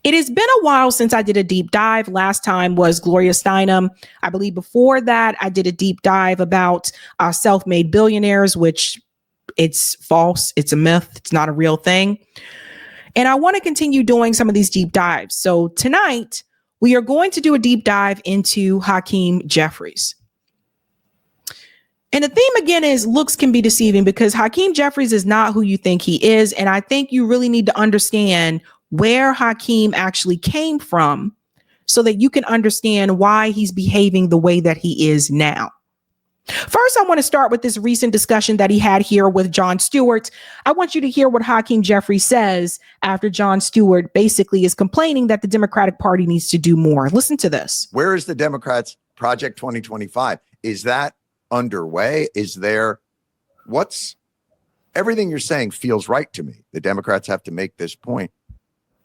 It has been a while since I did a deep dive. Last time was Gloria Steinem. I believe before that, I did a deep dive about self-made billionaires, which it's false. It's a myth. It's not a real thing. And I want to continue doing some of these deep dives. So tonight, we are going to do a deep dive into Hakeem Jeffries. And the theme again is looks can be deceiving, because Hakeem Jeffries is not who you think he is. And I think you really need to understand where Hakeem actually came from so that you can understand why he's behaving the way that he is now. First, I want to start with this recent discussion that he had here with Jon Stewart. I want you to hear what Hakeem Jeffries says after Jon Stewart basically is complaining that the Democratic Party needs to do more. Listen to this. Where is the Democrats' Project 2025? Is that underway? Is there everything you're saying feels right to me. The Democrats have to make this point.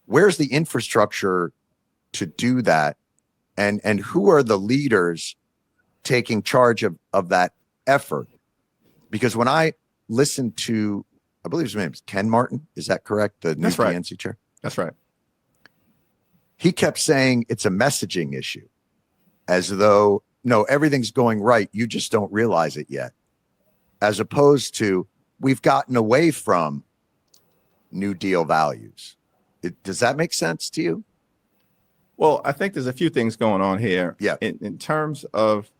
Where's the infrastructure to do that? And who are the leaders taking charge of that effort? Because when I listened to, I believe his name is Ken Martin, is that correct? The new DNC chair? That's right. He kept saying it's a messaging issue, as though, no, everything's going right, you just don't realize it yet. As opposed to, we've gotten away from New Deal values. Does that make sense to you? Well, I think there's a few things going on here. Yeah. In terms of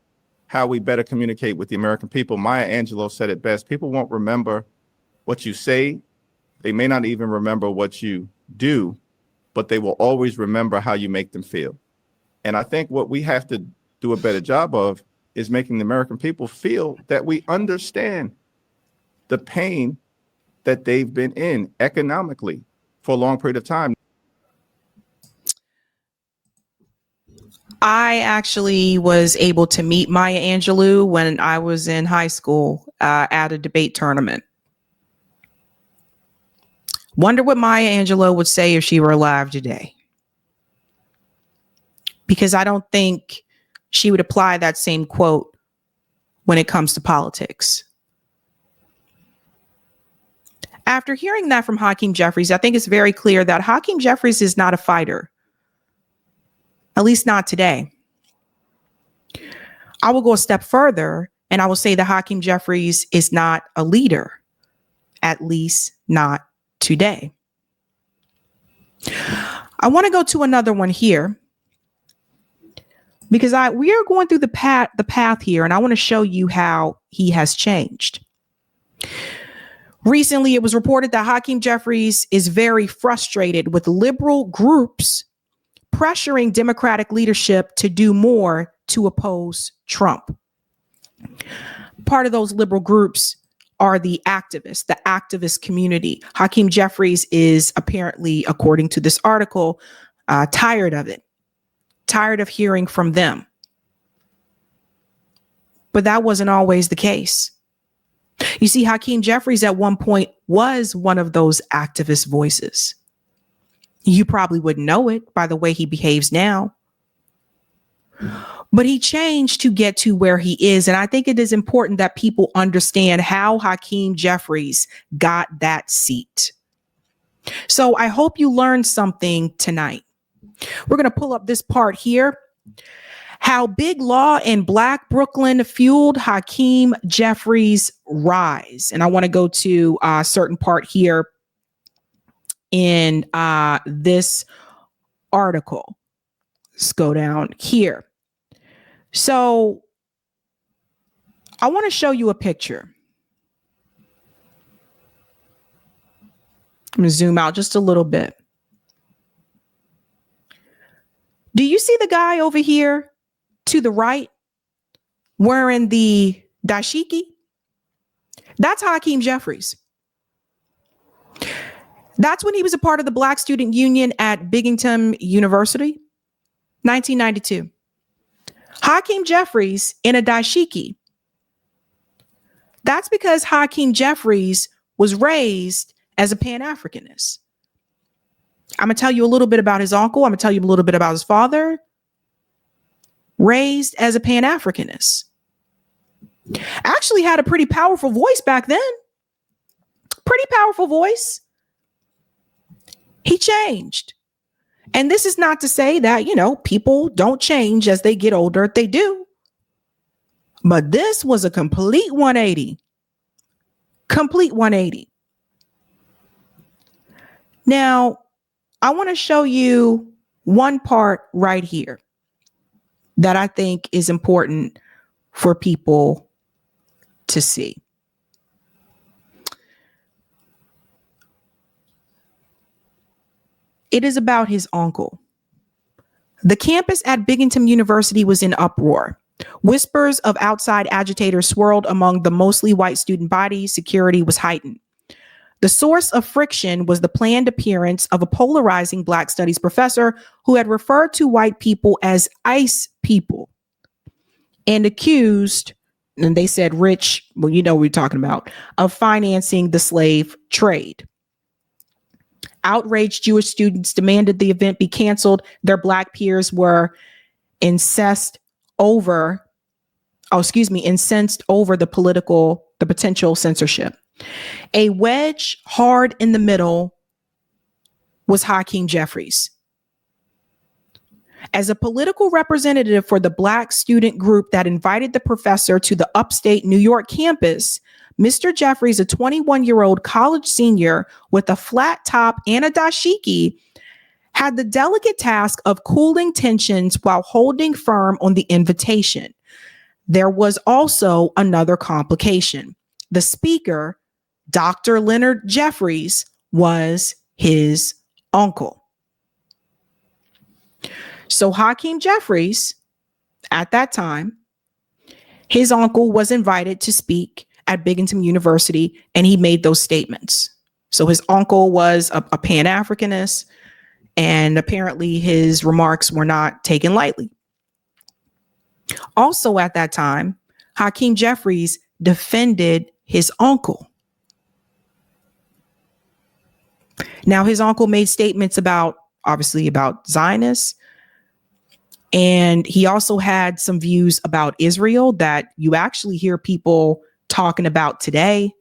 how we better communicate with the American people, Maya Angelou said it best. People won't remember what you say. They may not even remember what you do, but they will always remember how you make them feel. And I think what we have to do a better job of is making the American people feel that we understand the pain that they've been in economically for a long period of time. I actually was able to meet Maya Angelou when I was in high school at a debate tournament. Wonder what Maya Angelou would say if she were alive today. Because I don't think she would apply that same quote when it comes to politics. After hearing that from Hakeem Jeffries, I think it's very clear that Hakeem Jeffries is not a fighter. At least not today. I will go a step further and I will say that Hakeem Jeffries is not a leader, at least not today. I want to go to another one here because we are going through the path here, and I want to show you how he has changed. Recently, it was reported that Hakeem Jeffries is very frustrated with liberal groups pressuring Democratic leadership to do more to oppose Trump. Part of those liberal groups are the activist community. Hakeem Jeffries is apparently, according to this article, tired of it, tired of hearing from them. But that wasn't always the case. You see, Hakeem Jeffries at one point was one of those activist voices. You probably wouldn't know it by the way he behaves now. But he changed to get to where he is. And I think it is important that people understand how Hakeem Jeffries got that seat. So I hope you learned something tonight. We're going to pull up this part here. How big law in Black Brooklyn fueled Hakeem Jeffries' rise. And I want to go to a certain part here in this article. Let's go down here. So I want to show you a picture. I'm going to zoom out just a little bit. Do you see the guy over here to the right wearing the dashiki? That's Hakeem Jeffries. That's when he was a part of the Black Student Union at Binghamton University, 1992. Hakeem Jeffries in a dashiki. That's because Hakeem Jeffries was raised as a Pan-Africanist. I'm going to tell you a little bit about his uncle. I'm going to tell you a little bit about his father. Raised as a Pan-Africanist. Actually had a pretty powerful voice back then. Pretty powerful voice. He changed. And this is not to say that, people don't change as they get older. They do. But this was a complete 180. Complete 180. Now, I want to show you one part right here that I think is important for people to see. It is about his uncle. The campus at Binghamton University was in uproar. Whispers of outside agitators swirled among the mostly white student body. Security was heightened. The source of friction was the planned appearance of a polarizing Black studies professor who had referred to white people as ICE people and accused, and they said rich, well, you know what we're talking about, of financing the slave trade. Outraged Jewish students demanded the event be canceled. Their Black peers were incensed over the potential censorship. A wedge hard in the middle was Hakeem Jeffries. As a political representative for the Black student group that invited the professor to the upstate New York campus, Mr. Jeffries, a 21-year-old college senior with a flat top and a dashiki, had the delicate task of cooling tensions while holding firm on the invitation. There was also another complication. The speaker, Dr. Leonard Jeffries, was his uncle. So Hakeem Jeffries, at that time, his uncle was invited to speak at Binghamton University, and he made those statements. So his uncle was a Pan-Africanist, and apparently his remarks were not taken lightly. Also at that time, Hakeem Jeffries defended his uncle. Now, his uncle made statements about Zionists, and he also had some views about Israel that you actually hear people talking about today.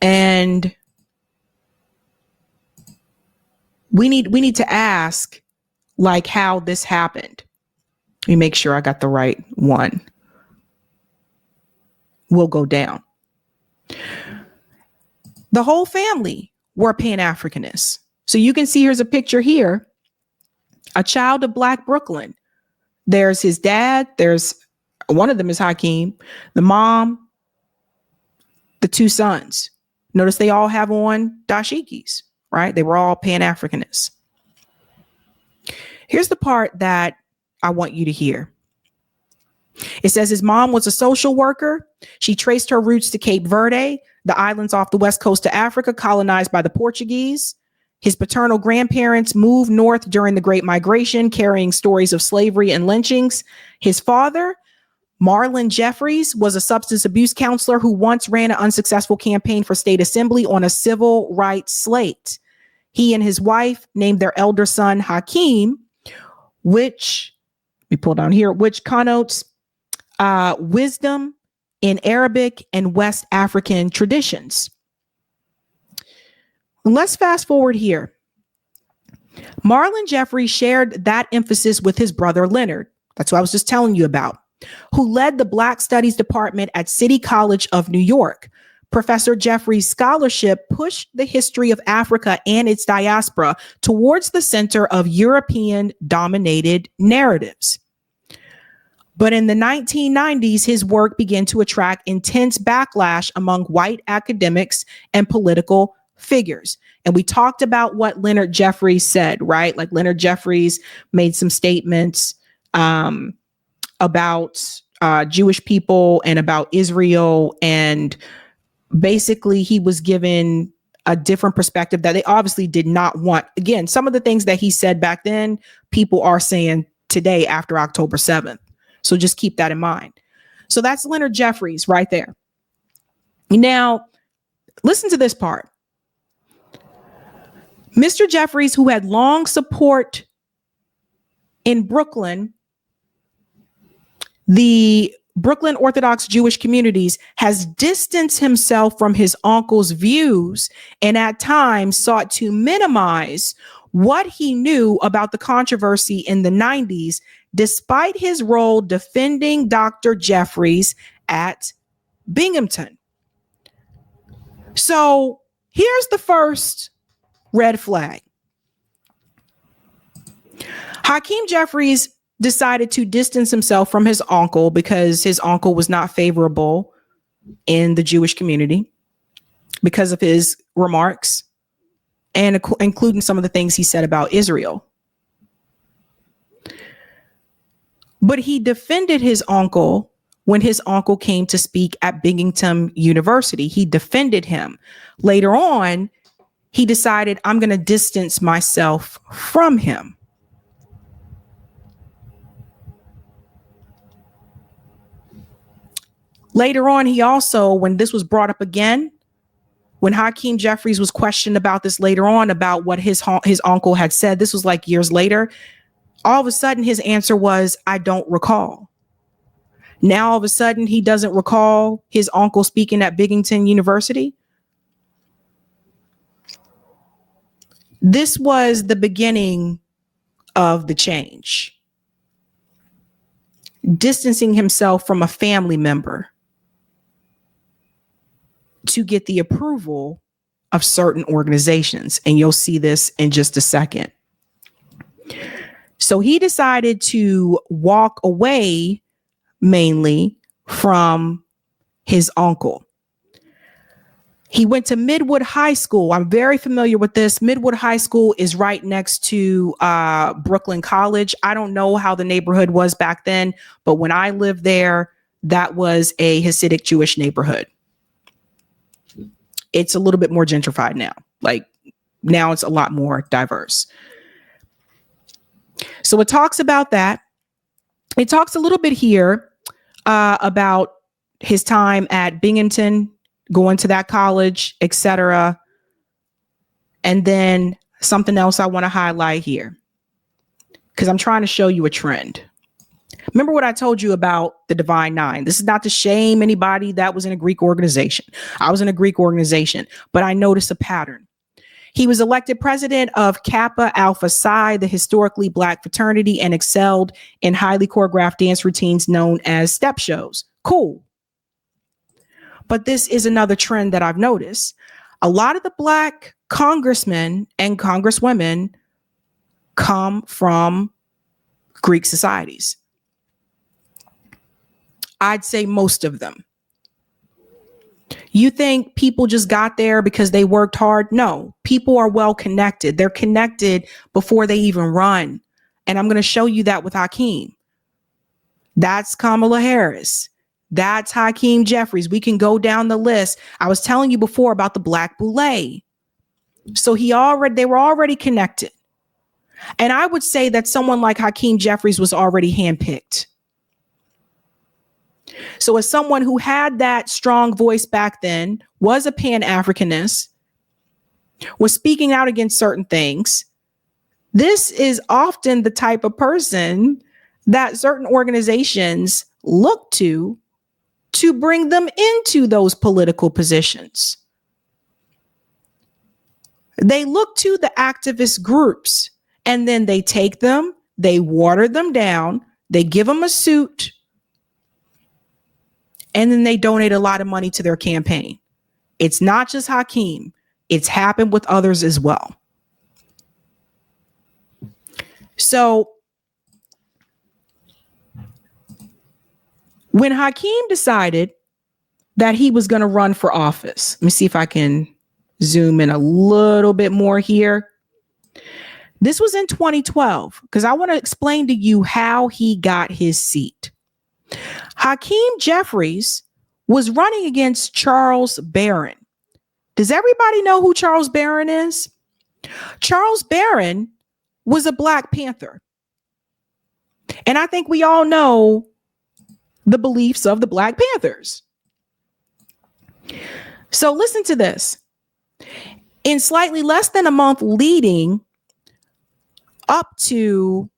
And we need to ask, like, how this happened. Let me make sure I got the right one. We'll go down. The whole family were Pan-Africanists. So you can see here's a picture here. A child of Black Brooklyn. There's his dad. There's one of them is Hakeem, the mom, the two sons. Notice they all have on dashikis, right? They were all Pan-Africanists. Here's the part that I want you to hear. It says his mom was a social worker. She traced her roots to Cape Verde, the islands off the west coast of Africa, colonized by the Portuguese. His paternal grandparents moved north during the Great Migration, carrying stories of slavery and lynchings. His father, Marlon Jeffries, was a substance abuse counselor who once ran an unsuccessful campaign for state assembly on a civil rights slate. He and his wife named their elder son Hakeem, which we pull down here, which connotes wisdom in Arabic and West African traditions. Let's fast forward here. Marlon Jeffries shared that emphasis with his brother Leonard. That's what I was just telling you about, who led the Black Studies Department at City College of New York. Professor Jeffries' scholarship pushed the history of Africa and its diaspora towards the center of European-dominated narratives. But in the 1990s, his work began to attract intense backlash among white academics and political figures. And we talked about what Leonard Jeffries said, right? Like Leonard Jeffries made some statements about Jewish people and about Israel. And basically he was given a different perspective that they obviously did not want. Again, some of the things that he said back then, people are saying today after October 7th. So just keep that in mind. So that's Leonard Jeffries right there. Now, listen to this part. Mr. Jeffries, who had long support in Brooklyn, the Brooklyn Orthodox Jewish communities, has distanced himself from his uncle's views and at times sought to minimize what he knew about the controversy in the 90s, despite his role defending Dr. Jeffries at Binghamton. So here's the first red flag. Hakeem Jeffries decided to distance himself from his uncle because his uncle was not favorable in the Jewish community because of his remarks and including some of the things he said about Israel. But he defended his uncle when his uncle came to speak at Binghamton University. He defended him. Later on, he decided, I'm going to distance myself from him. Later on, he also, when this was brought up again, when Hakeem Jeffries was questioned about this later on, about what his uncle had said, this was like years later, all of a sudden his answer was, I don't recall. Now, all of a sudden, he doesn't recall his uncle speaking at Binghamton University. This was the beginning of the change. Distancing himself from a family member to get the approval of certain organizations. And you'll see this in just a second. So he decided to walk away mainly from his uncle. He went to Midwood High School. I'm very familiar with this. Midwood High School is right next to Brooklyn College. I don't know how the neighborhood was back then, but when I lived there, that was a Hasidic Jewish neighborhood. It's a little bit more gentrified now. Like now it's a lot more diverse. So it talks about that. It talks a little bit here about his time at Binghamton, going to that college, etc. And then something else I want to highlight here, because I'm trying to show you a trend. Remember what I told you about the Divine Nine. This is not to shame anybody that was in a Greek organization. I was in a Greek organization, but I noticed a pattern. He was elected president of Kappa Alpha Psi, the historically Black fraternity, and excelled in highly choreographed dance routines known as step shows. Cool. But this is another trend that I've noticed. A lot of the Black congressmen and congresswomen come from Greek societies. I'd say most of them. You think people just got there because they worked hard? No, people are well connected. They're connected before they even run. And I'm going to show you that with Hakeem. That's Kamala Harris. That's Hakeem Jeffries. We can go down the list. I was telling you before about the Black Boule. So they were already connected. And I would say that someone like Hakeem Jeffries was already handpicked. So as someone who had that strong voice back then, was a Pan-Africanist, was speaking out against certain things, this is often the type of person that certain organizations look to bring them into those political positions. They look to the activist groups and then they take them, they water them down, they give them a suit, and then they donate a lot of money to their campaign. It's not just Hakeem. It's happened with others as well. So when Hakeem decided that he was going to run for office, let me see if I can zoom in a little bit more here. This was in 2012, because I want to explain to you how he got his seat. Hakeem Jeffries was running against Charles Barron. Does everybody know who Charles Barron is? Charles Barron was a Black Panther. And I think we all know the beliefs of the Black Panthers. So listen to this. In slightly less than a month leading up to,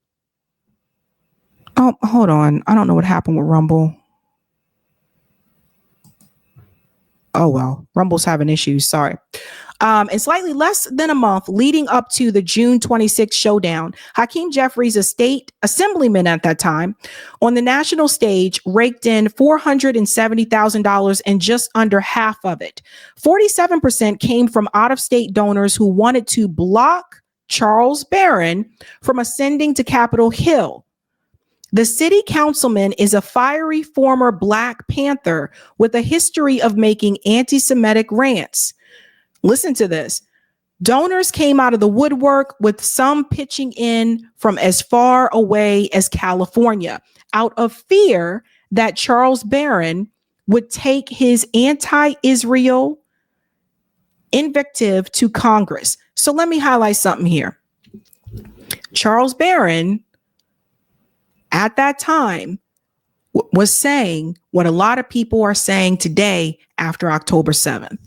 oh, hold on. I don't know what happened with Rumble. Oh, well, Rumble's having issues. Sorry. And slightly less than a month leading up to the June 26th showdown, Hakeem Jeffries, a state assemblyman at that time, on the national stage raked in $470,000, and just under half of it, 47%, came from out-of-state donors who wanted to block Charles Barron from ascending to Capitol Hill. The city councilman is a fiery former Black Panther with a history of making anti-Semitic rants. Listen to this. Donors came out of the woodwork, with some pitching in from as far away as California, out of fear that Charles Barron would take his anti-Israel invective to Congress. So let me highlight something here. Charles Barron, at that time, was saying what a lot of people are saying today after October 7th.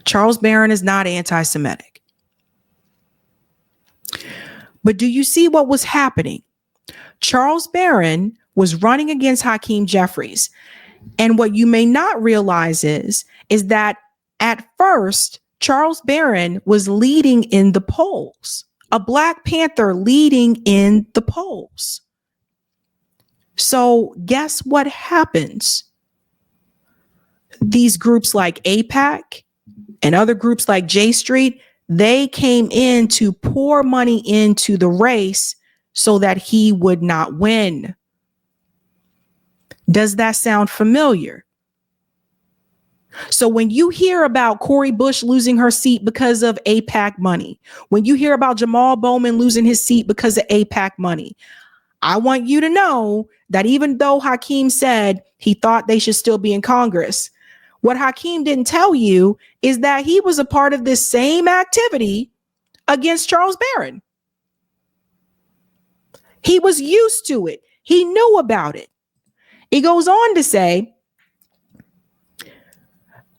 Charles Barron is not anti-Semitic. But do you see what was happening? Charles Barron was running against Hakeem Jeffries. And what you may not realize is that at first, Charles Barron was leading in the polls, a Black Panther leading in the polls. So guess what happens? These groups like AIPAC and other groups like J Street, they came in to pour money into the race so that he would not win. Does that sound familiar? So when you hear about Cori Bush losing her seat because of AIPAC money, when you hear about Jamal Bowman losing his seat because of AIPAC money, I want you to know that even though Hakeem said he thought they should still be in Congress, what Hakeem didn't tell you is that he was a part of this same activity against Charles Barron. He was used to it. He knew about it. He goes on to say,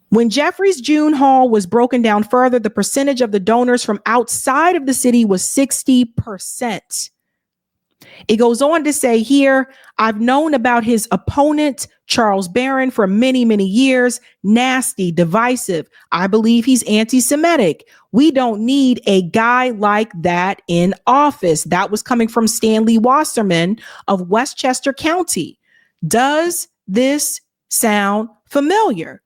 when Jeffries' June haul was broken down further, the percentage of the donors from outside of the city was 60%. It goes on to say here, I've known about his opponent, Charles Barron, for many, many years. Nasty, divisive. I believe he's anti-Semitic. We don't need a guy like that in office. That was coming from Stanley Wasserman of Westchester County. Does this sound familiar?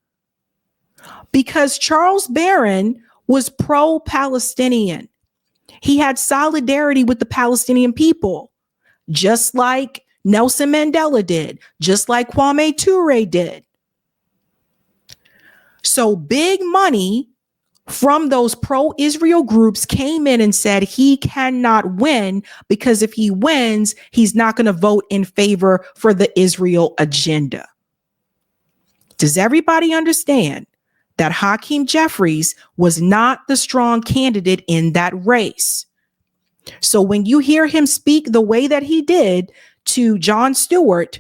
Because Charles Barron was pro-Palestinian. He had solidarity with the Palestinian people, just like Nelson Mandela did, just like Kwame Ture did. So big money from those pro-Israel groups came in and said he cannot win because if he wins, he's not going to vote in favor for the Israel agenda. Does everybody understand that Hakeem Jeffries was not the strong candidate in that race? So when you hear him speak the way that he did to Jon Stewart,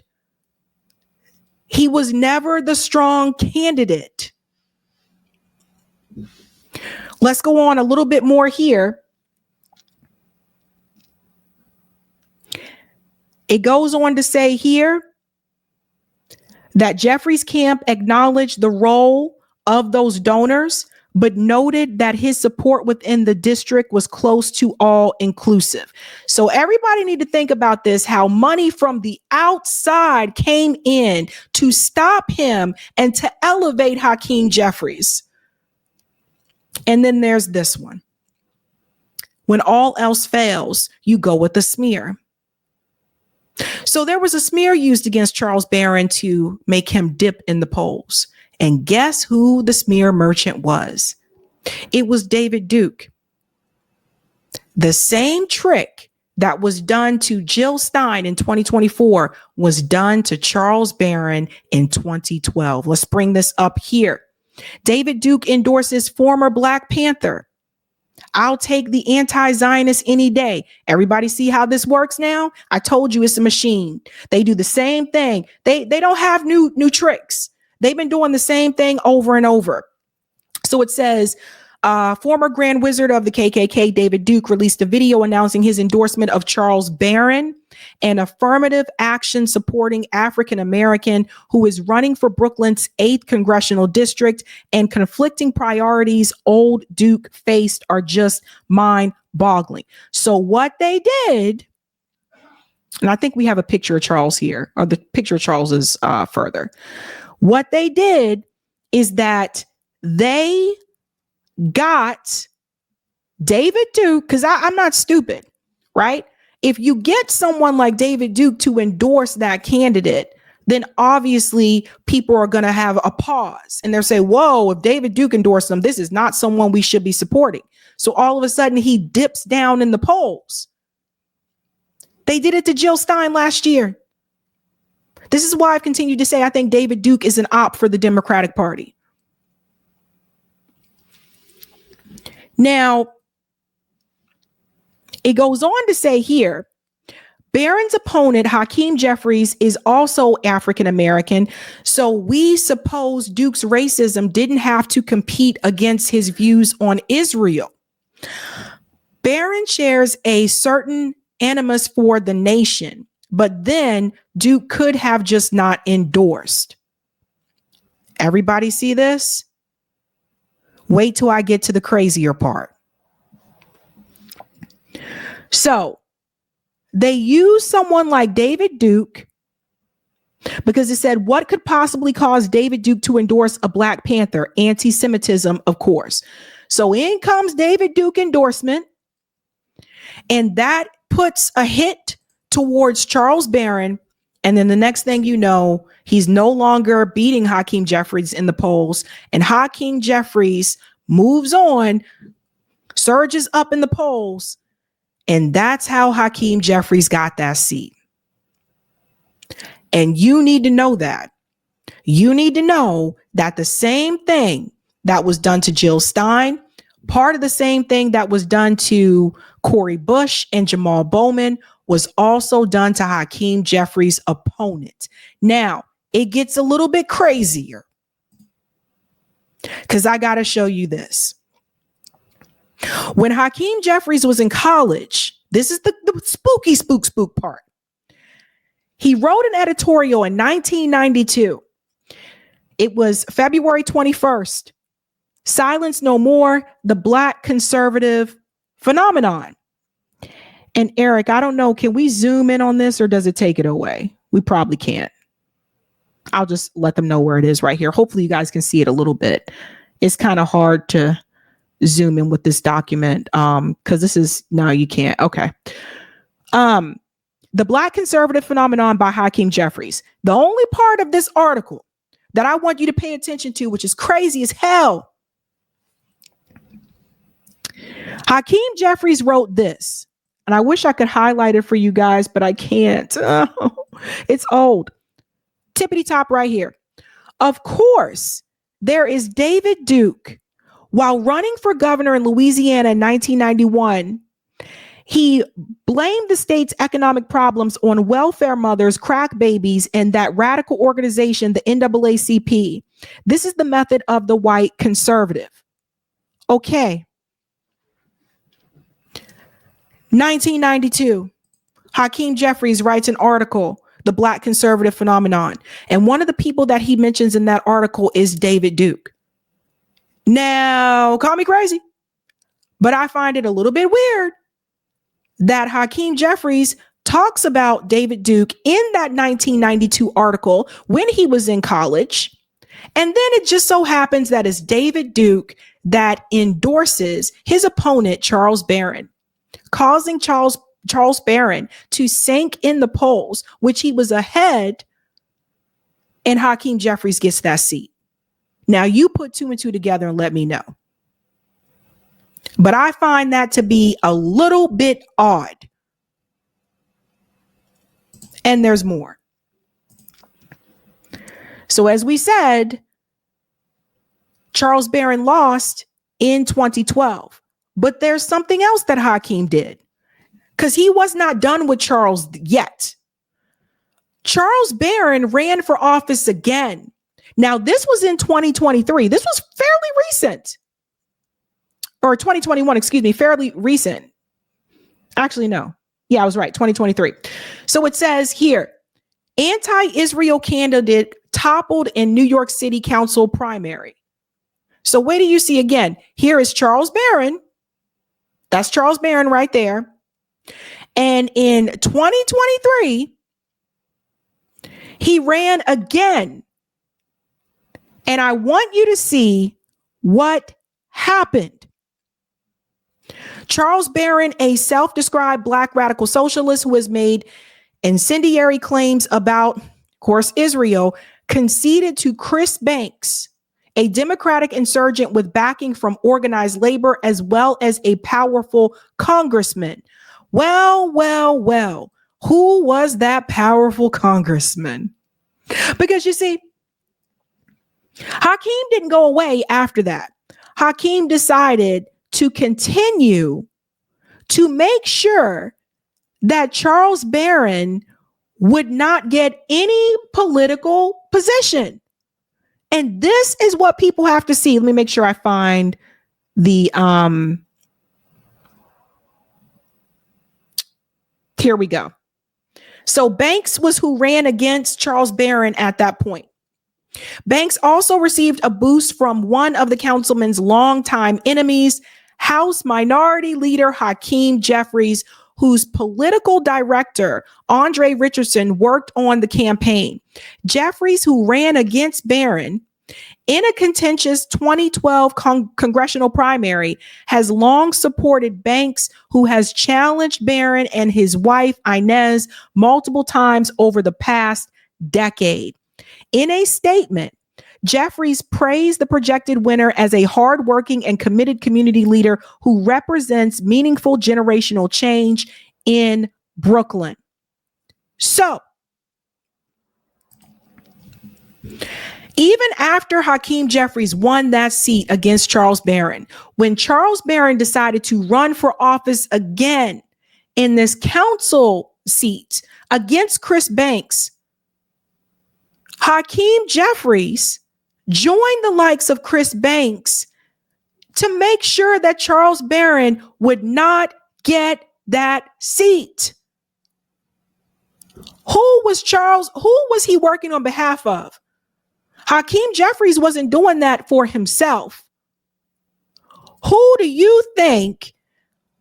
he was never the strong candidate. Let's go on a little bit more here. It goes on to say here that Jeffries' camp acknowledged the role of those donors, but noted that his support within the district was close to all inclusive. So everybody need to think about this, how money from the outside came in to stop him and to elevate Hakeem Jeffries. And then there's this one. When all else fails, you go with the smear. So there was a smear used against Charles Barron to make him dip in the polls. And guess who the smear merchant was? It was David Duke. The same trick that was done to Jill Stein in 2024 was done to Charles Barron in 2012. Let's bring this up here. David Duke endorses former Black Panther. I'll take the anti-Zionist any day. Everybody see how this works now? I told you it's a machine. They do the same thing. They don't have new tricks. They've been doing the same thing over and over. So it says, Former Grand Wizard of the KKK, David Duke, released a video announcing his endorsement of Charles Barron, an affirmative action supporting African American who is running for Brooklyn's 8th congressional district, and conflicting priorities old Duke faced are just mind-boggling. So what they did, and I think we have a picture of Charles here, or the picture of Charles is further. What they did is that they got David Duke, because I'm not stupid, right? If you get someone like David Duke to endorse that candidate, then obviously people are going to have a pause and they'll say, whoa, if David Duke endorsed him, this is not someone we should be supporting. So all of a sudden he dips down in the polls. They did it to Jill Stein last year. This is why I've continued to say I think David Duke is an op for the Democratic Party. Now, it goes on to say here, Barron's opponent, Hakeem Jeffries, is also African American, so we suppose Duke's racism didn't have to compete against his views on Israel. Barron shares a certain animus for the nation, but then Duke could have just not endorsed. Everybody see this? Wait till I get to the crazier part. So they used someone like David Duke because it said, what could possibly cause David Duke to endorse a Black Panther? Anti-Semitism, of course. So in comes David Duke endorsement, and that puts a hit towards Charles Barron. And then the next thing you know, he's no longer beating Hakeem Jeffries in the polls, and Hakeem Jeffries moves on, surges up in the polls, and that's how Hakeem Jeffries got that seat. And you need to know that. You need to know that the same thing that was done to Jill Stein, part of the same thing that was done to Cori Bush and Jamal Bowman, was also done to Hakeem Jeffries' opponent. Now, it gets a little bit crazier because I got to show you this. When Hakeem Jeffries was in college, this is the spook part. He wrote an editorial in 1992. It was February 21st. Silence No More, the Black Conservative Phenomenon. And Eric, I don't know, can we zoom in on this or does it take it away? We probably can't. I'll just let them know where it is right here. Hopefully you guys can see it a little bit. It's kind of hard to zoom in with this document because this is, no, you can't. Okay. The Black Conservative Phenomenon by Hakeem Jeffries. The only part of this article that I want you to pay attention to, which is crazy as hell. Hakeem Jeffries wrote this. And I wish I could highlight it for you guys, but I can't. Oh, it's old. Tippity top right here. Of course, there is David Duke. While running for governor in Louisiana in 1991, he blamed the state's economic problems on welfare mothers, crack babies, and that radical organization, the NAACP. This is the method of the white conservative. Okay. 1992, Hakeem Jeffries writes an article, The Black Conservative Phenomenon. And one of the people that he mentions in that article is David Duke. Now, call me crazy, but I find it a little bit weird that Hakeem Jeffries talks about David Duke in that 1992 article when he was in college. And then it just so happens that it's David Duke that endorses his opponent, Charles Barron, causing Charles Barron to sink in the polls, which he was ahead, and Hakeem Jeffries gets that seat. Now you put two and two together and let me know. But I find that to be a little bit odd. And there's more. So as we said, Charles Barron lost in 2012. But there's something else that Hakeem did, because he was not done with Charles yet. Charles Barron ran for office again. Now, this was in 2023. This was fairly recent. or 2021, excuse me, fairly recent. Actually, no. Yeah, I was right. 2023. So it says here, anti-Israel candidate toppled in New York City Council primary. So where do you see again? Here is Charles Barron. That's Charles Barron right there. And in 2023, he ran again. And I want you to see what happened. Charles Barron, a self-described Black radical socialist who has made incendiary claims about, of course, Israel, conceded to Chris Banks, a Democratic insurgent with backing from organized labor, as well as a powerful congressman. Well, who was that powerful congressman? Because you see, Hakeem didn't go away after that. Hakeem decided to continue to make sure that Charles Barron would not get any political position. And this is what people have to see. Let me make sure I find the here we go. So Banks was who ran against Charles Barron at that point. Banks also received a boost from one of the councilman's longtime enemies, House Minority Leader Hakeem Jeffries, whose political director, Andre Richardson, worked on the campaign. Jeffries, who ran against Barron in a contentious 2012 congressional primary, has long supported Banks, who has challenged Barron and his wife, Inez, multiple times over the past decade. In a statement, Jeffries praised the projected winner as a hardworking and committed community leader who represents meaningful generational change in Brooklyn. So, even after Hakeem Jeffries won that seat against Charles Barron, when Charles Barron decided to run for office again in this council seat against Chris Banks, Hakeem Jeffries joined the likes of Chris Banks to make sure that Charles Barron would not get that seat. Who was he working on behalf of? Hakeem Jeffries wasn't doing that for himself. Who do you think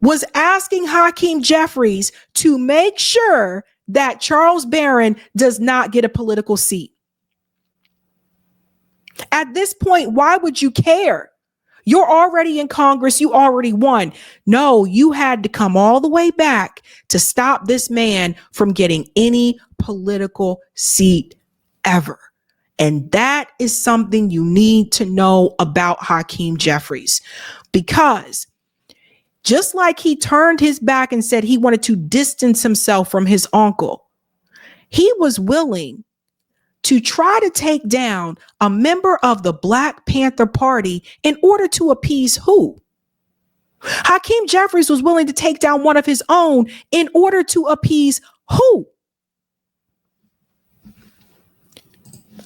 was asking Hakeem Jeffries to make sure that Charles Barron does not get a political seat? At this point, why would you care? You're already in Congress. You already won. No, you had to come all the way back to stop this man from getting any political seat ever. And that is something you need to know about Hakeem Jeffries, because just like he turned his back and said he wanted to distance himself from his uncle, he was willing to try to take down a member of the Black Panther Party in order to appease who? Hakeem Jeffries was willing to take down one of his own in order to appease who?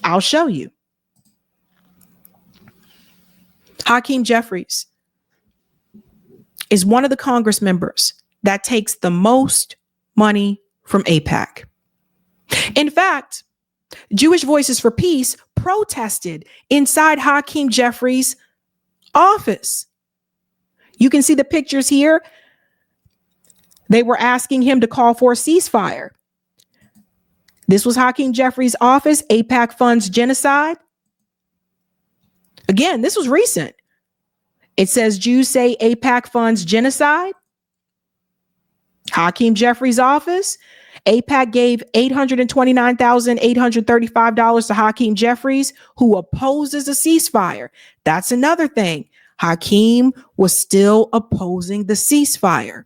I'll show you. Hakeem Jeffries is one of the Congress members that takes the most money from AIPAC. In fact, Jewish Voices for Peace protested inside Hakeem Jeffries' office. You can see the pictures here. They were asking him to call for a ceasefire. This was Hakeem Jeffries' office. AIPAC funds genocide. Again, this was recent. It says Jews say AIPAC funds genocide. Hakeem Jeffries' office. AIPAC gave $829,835 to Hakeem Jeffries, who opposes a ceasefire. That's another thing. Hakeem was still opposing the ceasefire.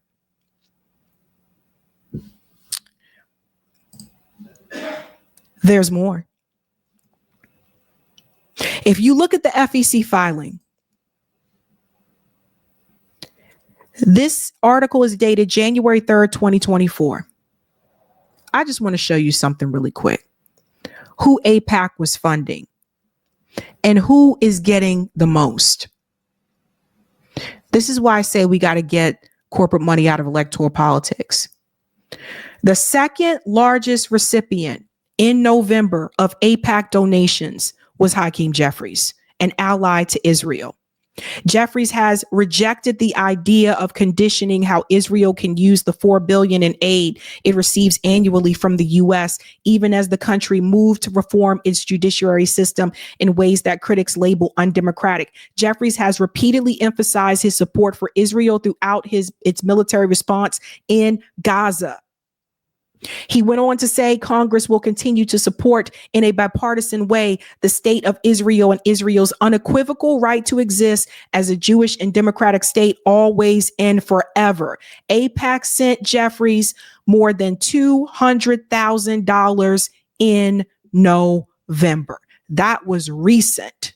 There's more. If you look at the FEC filing, this article is dated January 3rd, 2024. I just want to show you something really quick. Who AIPAC was funding and who is getting the most. This is why I say we got to get corporate money out of electoral politics. The second largest recipient in November of AIPAC donations was Hakeem Jeffries, an ally to Israel. Jeffries has rejected the idea of conditioning how Israel can use the $4 billion in aid it receives annually from the U.S., even as the country moved to reform its judiciary system in ways that critics label undemocratic. Jeffries has repeatedly emphasized his support for Israel throughout its military response in Gaza. He went on to say Congress will continue to support in a bipartisan way the state of Israel and Israel's unequivocal right to exist as a Jewish and democratic state always and forever. AIPAC sent Jeffries more than $200,000 in November. That was recent.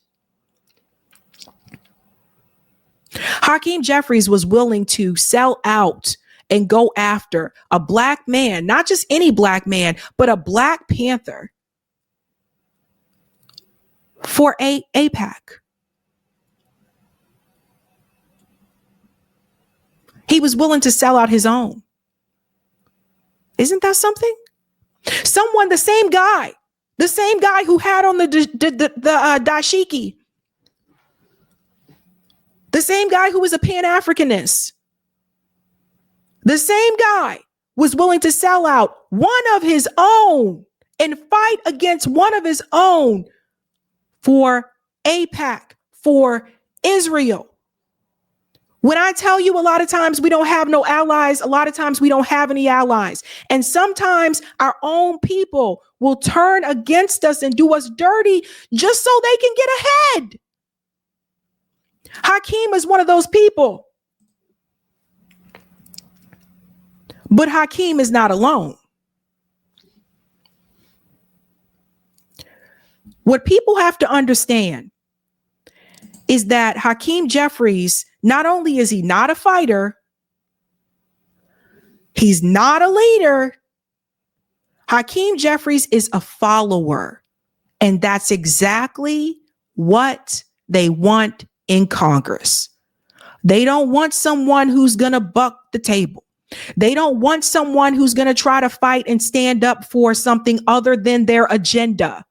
Hakeem Jeffries was willing to sell out and go after a black man, not just any black man, but a Black Panther for AIPAC. He was willing to sell out his own. Isn't that something? The same guy who had on the dashiki, the same guy who was a Pan-Africanist, the same guy was willing to sell out one of his own and fight against one of his own for AIPAC, for Israel. When I tell you a lot of times we don't have no allies, a lot of times we don't have any allies. And sometimes our own people will turn against us and do us dirty just so they can get ahead. Hakeem is one of those people. But Hakeem is not alone. What people have to understand is that Hakeem Jeffries, not only is he not a fighter, he's not a leader. Hakeem Jeffries is a follower. And that's exactly what they want in Congress. They don't want someone who's going to buck the table. They don't want someone who's going to try to fight and stand up for something other than their agenda.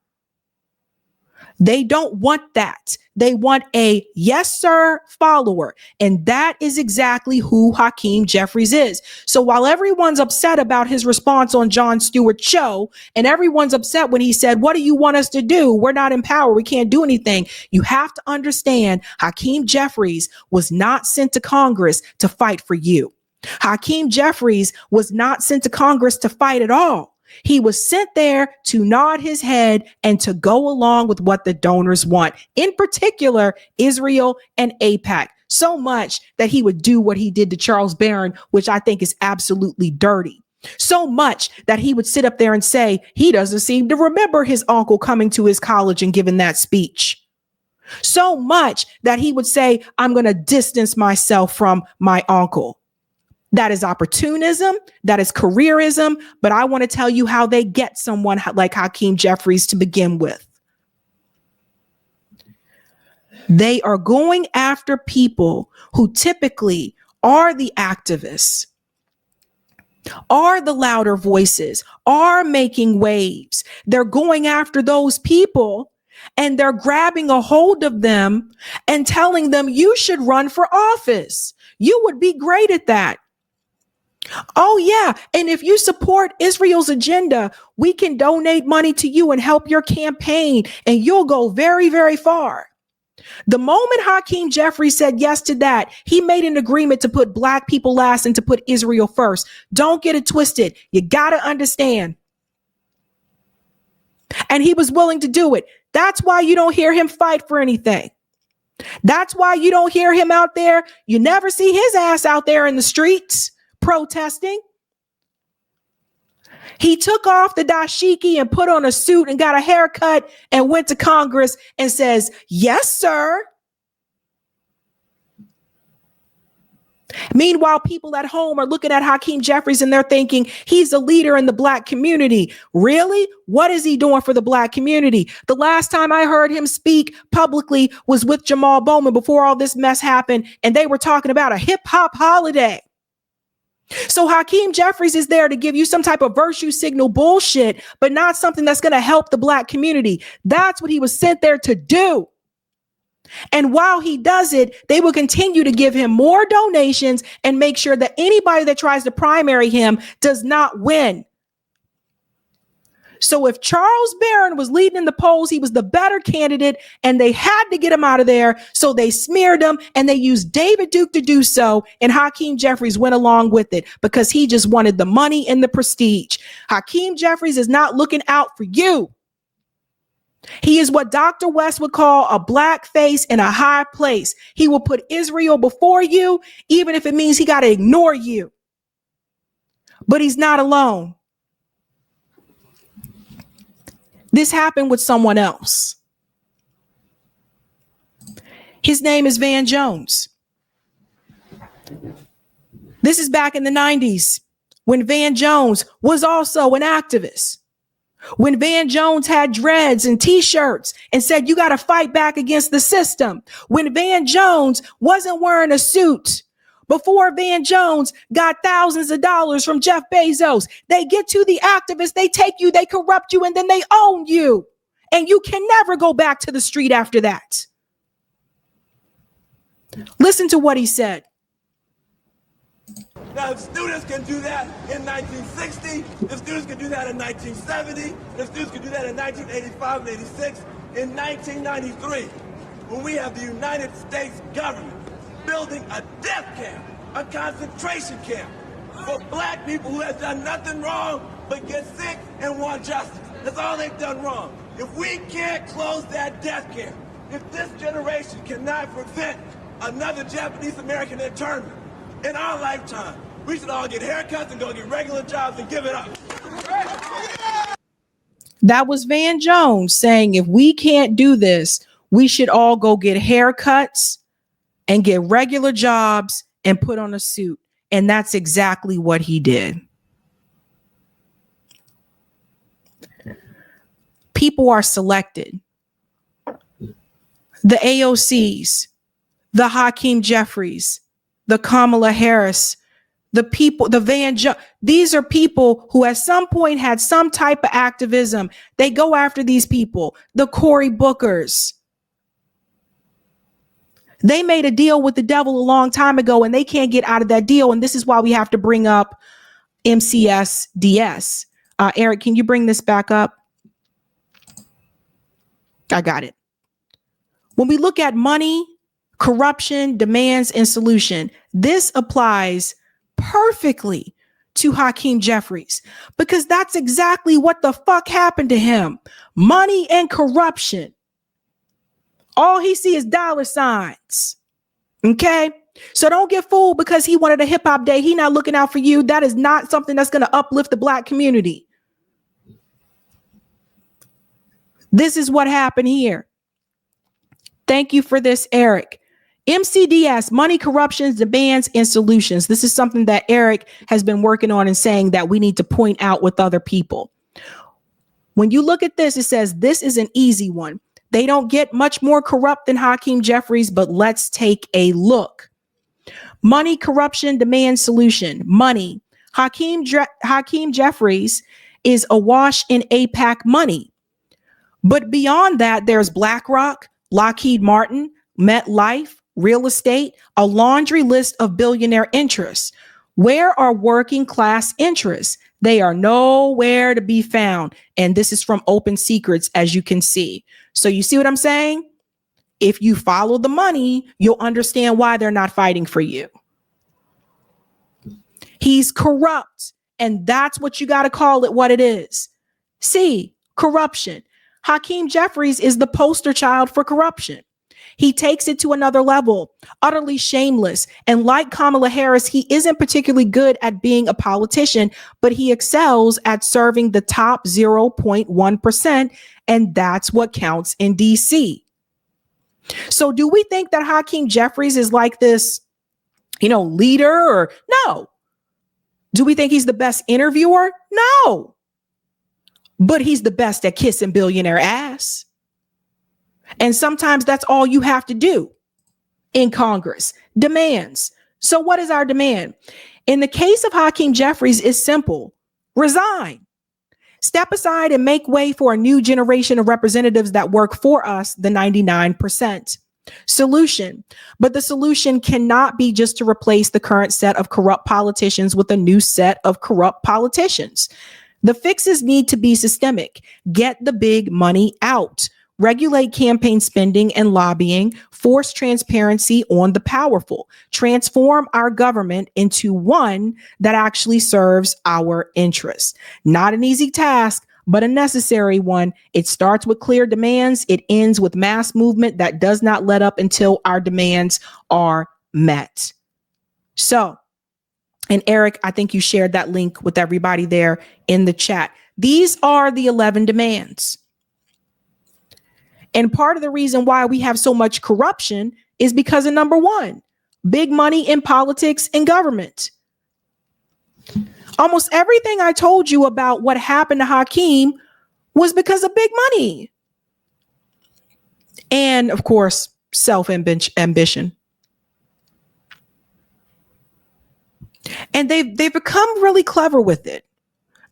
They don't want that. They want a yes, sir follower. And that is exactly who Hakeem Jeffries is. So while everyone's upset about his response on Jon Stewart's show, and everyone's upset when he said, what do you want us to do? We're not in power. We can't do anything. You have to understand Hakeem Jeffries was not sent to Congress to fight for you. Hakeem Jeffries was not sent to Congress to fight at all. He was sent there to nod his head and to go along with what the donors want, in particular, Israel and AIPAC, so much that he would do what he did to Charles Barron, which I think is absolutely dirty. So much that he would sit up there and say he doesn't seem to remember his uncle coming to his college and giving that speech. So much that he would say, I'm going to distance myself from my uncle. That is opportunism. That is careerism. But I want to tell you how they get someone like Hakeem Jeffries to begin with. They are going after people who typically are the activists, are the louder voices, are making waves. They're going after those people and they're grabbing a hold of them and telling them you should run for office. You would be great at that. Oh, yeah. And if you support Israel's agenda, we can donate money to you and help your campaign, and you'll go very, very far. The moment Hakeem Jeffries said yes to that, he made an agreement to put Black people last and to put Israel first. Don't get it twisted. You got to understand. And he was willing to do it. That's why you don't hear him fight for anything. That's why you don't hear him out there. You never see his ass out there in the streets protesting. He took off the dashiki and put on a suit and got a haircut and went to Congress and says, yes, sir. Meanwhile, people at home are looking at Hakeem Jeffries and they're thinking he's a leader in the Black community. Really? What is he doing for the Black community? The last time I heard him speak publicly was with Jamal Bowman before all this mess happened, and they were talking about a hip hop holiday. So Hakeem Jeffries is there to give you some type of virtue signal bullshit, but not something that's going to help the Black community. That's what he was sent there to do. And while he does it, they will continue to give him more donations and make sure that anybody that tries to primary him does not win. So if Charles Barron was leading in the polls, he was the better candidate and they had to get him out of there. So they smeared him and they used David Duke to do so. And Hakeem Jeffries went along with it because he just wanted the money and the prestige. Hakeem Jeffries is not looking out for you. He is what Dr. West would call a black face in a high place. He will put Israel before you, even if it means he got to ignore you. But he's not alone. This happened with someone else. His name is Van Jones. This is back in the 90s when Van Jones was also an activist. When Van Jones had dreads and t-shirts and said, you got to fight back against the system. When Van Jones wasn't wearing a suit. Before Van Jones got thousands of dollars from Jeff Bezos. They get to the activists, they take you, they corrupt you, and then they own you. And you can never go back to the street after that. Listen to what he said. Now, if students can do that in 1960, if students can do that in 1970, if students can do that in 1985 and 86, in 1993, when we have the United States government building a death camp, a concentration camp for black people who have done nothing wrong but get sick and want justice. That's all they've done wrong. If we can't close that death camp, if this generation cannot prevent another Japanese American internment, in our lifetime, we should all get haircuts and go get regular jobs and give it up. That was Van Jones saying, if we can't do this, we should all go get haircuts and get regular jobs and put on a suit. And that's exactly what he did. People are selected. The AOCs, the Hakeem Jeffries, the Kamala Harris, the people, the these are people who at some point had some type of activism. They go after these people, the Cory Bookers. They made a deal with the devil a long time ago and they can't get out of that deal. And this is why we have to bring up MCSDS. Eric, can you bring this back up? I got it. When we look at money, corruption, demands, and solution, this applies perfectly to Hakeem Jeffries because that's exactly what the fuck happened to him. Money and corruption. All he sees is dollar signs. Okay? So don't get fooled because he wanted a hip hop day. He not looking out for you. That is not something that's going to uplift the black community. This is what happened here. Thank you for this, Eric. MCDS, money, corruptions, demands, and solutions. This is something that Eric has been working on and saying that we need to point out with other people. When you look at this, it says this is an easy one. They don't get much more corrupt than Hakeem Jeffries, but let's take a look. Money, corruption, demand, solution. Money. Hakeem Jeffries is awash in APAC money. But beyond that, there's BlackRock, Lockheed Martin, MetLife, real estate, a laundry list of billionaire interests. Where are working class interests? They are nowhere to be found. And this is from Open Secrets, as you can see. So you see what I'm saying? If you follow the money, you'll understand why they're not fighting for you. He's corrupt. And that's what you got to call it what it is. See, corruption. Hakeem Jeffries is the poster child for corruption. He takes it to another level, utterly shameless. And like Kamala Harris, he isn't particularly good at being a politician, but he excels at serving the top 0.1%. And that's what counts in DC. So do we think that Hakeem Jeffries is like this leader or no. Do we think he's the best interviewer? No. But he's the best at kissing billionaire ass. And sometimes that's all you have to do in Congress. Demands. So what is our demand? In the case of Hakeem Jeffries, it's simple. Resign. Step aside and make way for a new generation of representatives that work for us, the 99%. Solution. But the solution cannot be just to replace the current set of corrupt politicians with a new set of corrupt politicians. The fixes need to be systemic. Get the big money out. Regulate campaign spending and lobbying. Force transparency on the powerful. Transform our government into one that actually serves our interests. Not an easy task, but a necessary one. It starts with clear demands. It ends with mass movement that does not let up until our demands are met. So, and Eric, I think you shared that link with everybody there in the chat. These are the 11 demands. And part of the reason why we have so much corruption is because of number one, big money in politics and government. Almost everything I told you about what happened to Hakeem was because of big money. And of course, self-ambition. And they've become really clever with it.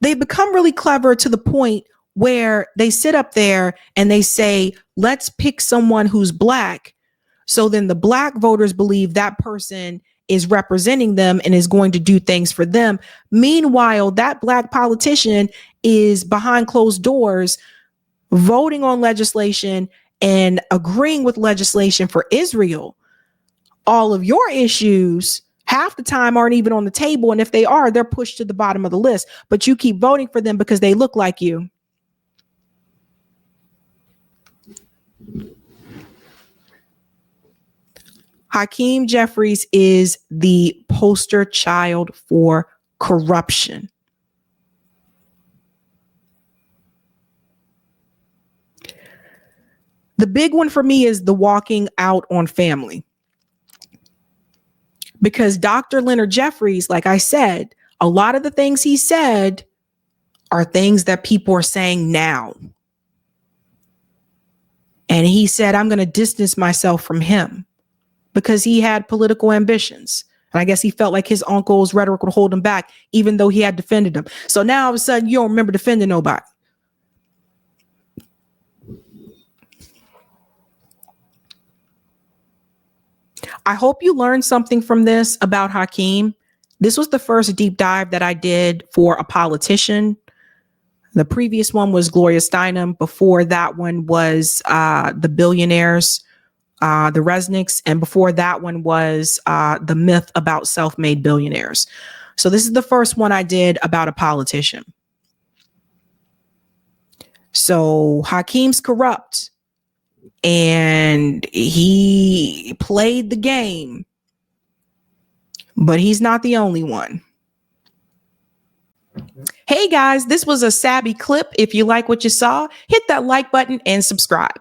They've become really clever to the point where they sit up there and they say, let's pick someone who's black. So then the black voters believe that person is representing them and is going to do things for them. Meanwhile, that black politician is behind closed doors voting on legislation and agreeing with legislation for Israel. All of your issues half the time aren't even on the table. And if they are, they're pushed to the bottom of the list. But you keep voting for them because they look like you. Hakeem Jeffries is the poster child for corruption. The big one for me is the walking out on family. Because Dr. Leonard Jeffries, like I said, a lot of the things he said are things that people are saying now. And he said, I'm going to distance myself from him because he had political ambitions. And I guess he felt like his uncle's rhetoric would hold him back, even though he had defended him. So now all of a sudden, you don't remember defending nobody. I hope you learned something from this about Hakeem. This was the first deep dive that I did for a politician. The previous one was Gloria Steinem. Before that one was the billionaires, the Resnicks. And before that one was the myth about self-made billionaires. So this is the first one I did about a politician. So Hakeem's corrupt. And he played the game, but he's not the only one. Hey guys, this was a Sabby clip. If you like what you saw, hit that like button and subscribe.